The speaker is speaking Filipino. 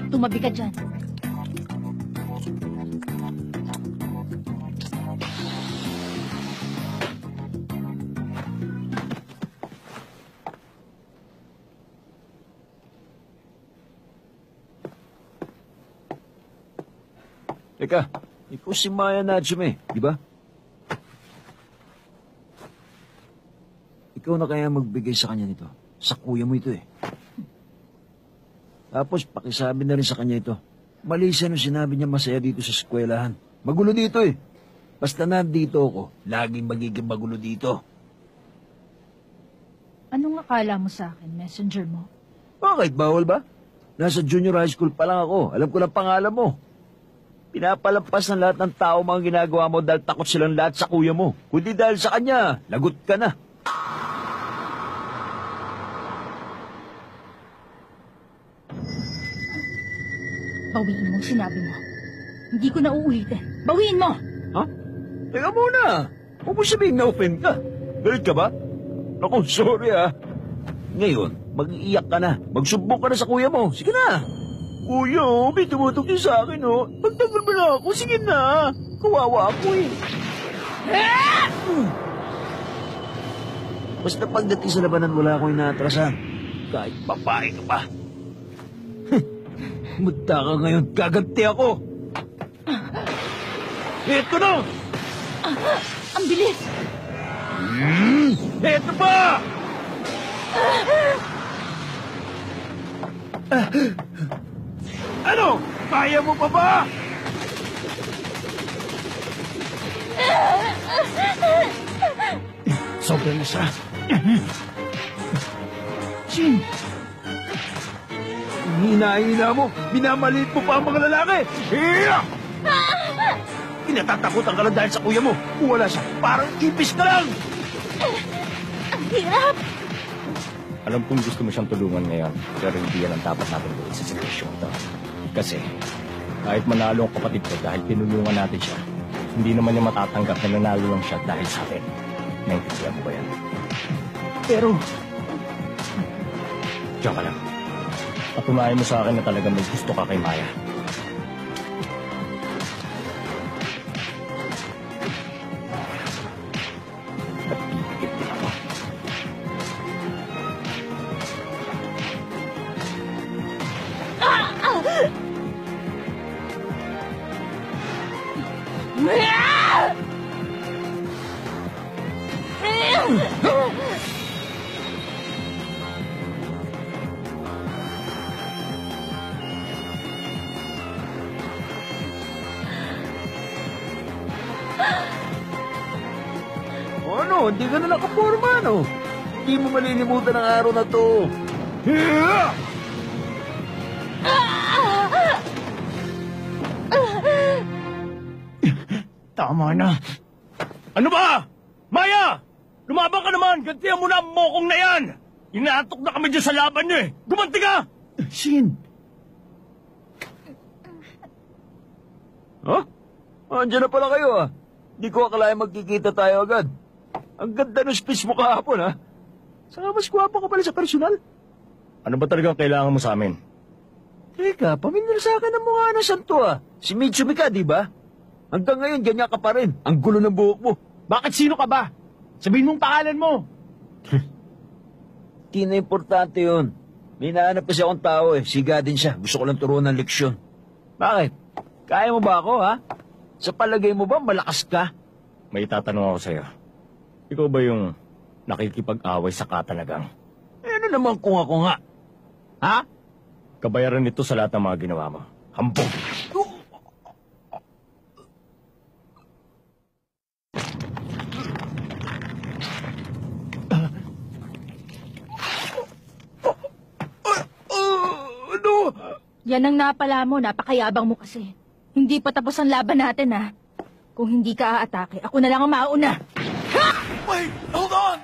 Tumabi ka dyan. Teka, ikaw si Maya Natsume, di ba? Ikaw na kaya magbigay sa kanya nito. Sa kuya mo ito eh. Tapos pakisabi na rin sa kanya ito. Mali siya nung sinabi niya masaya dito sa eskwelahan. Magulo dito eh. Basta nandito ako, laging magiging magulo dito. Anong akala mo sa akin, messenger mo? Bakit? Bawal ba? Nasa junior high school pa lang ako. Alam ko lang pangalan mo. Pinapalampas ng lahat ng tao mga ginagawa mo dahil takot silang lahat sa kuya mo. Kundi dahil sa kanya, lagot ka na. Bawiin mo ang sinabi mo. Hindi ko na uulitin. Bawiin mo! Ha? Teka muna. Huwag mo sabihin na-offend ka. Galit ka ba? Ako, sorry ah. Ngayon, mag-iiyak ka na. Magsumbong ka na sa kuya mo. Sige na. Kuya, may tumutok din sa akin, oh. Pagtanggol mo na ako, sige na. Kawawa ako eh. Basta pagdating sa labanan, wala akong inaatrasan. Kahit babae ka pa. Munta ka ngayon, gaganti ako. Eto na! Ang bilis! Eto pa! Ano? Kaya mo pa ba? Sobrang na siya. Jin! Hinahina mo, minamaliit mo pa ang mga lalaki. Hiya! Pinatatakutan ka lang dahil sa kuya mo. Kung wala siya, parang ipis ka lang. Ang hirap! Alam kong gusto mo siyang tulungan ngayon, pero hindi yan ang dapat natin gawin sa sitwasyon ito. Kasi, kahit manalo ang kapatid ko dahil tinulungan natin siya, hindi naman niya matatanggap na nanalo lang siya dahil sa atin. Naintindihan mo ba yan? Pero, diyan ka lang. Patunayan mo sa akin na talaga may gusto ka kay Maya. At pipigit din ako. ano? Hindi ka na nakaporma, no? Hindi mo malilimutan ang araw na to. Hiya! Tama na. Ano ba? Maya! Lumaban ka naman! Gantihan mo na ang mokong na yan! Inatok na kami dyan sa laban niyo eh! Gumanti ka! Shin! Huh? Andiyan na pala kayo ah. Hindi ko akalain magkikita tayo agad. Ang ganda ng speech mo kahapon ha. Saka mas gwapo ka pala sa personal. Ano ba talagang kailangan mo sa amin? Teka, pamilyar sa akin ang mukha ng santo ah. Si Mitsumi ka, di ba? Hanggang ngayon, ganyan ka pa rin. Ang gulo ng buhok mo. Bakit sino ka ba? Sabihin mong pangalan mo! Di na importante yun. May nahanap kasi akong tao eh. Siga din siya. Gusto ko lang turuan ng leksyon. Bakit? Kaya mo ba ako, ha? Sa palagay mo ba, malakas ka? May tatanong ako sa'yo. Ikaw ba yung nakikipag-away sa katalagang? Ano naman kung ako nga? Ha? Kabayaran nito sa lahat ng mga ginawa mo. Hambog! Ano? Yan ang napala mo, napakayabang mo kasi. Hindi pa tapos ang laban natin, ha? Kung hindi ka aatake, ako na lang ang mauna. Wait! Hold on!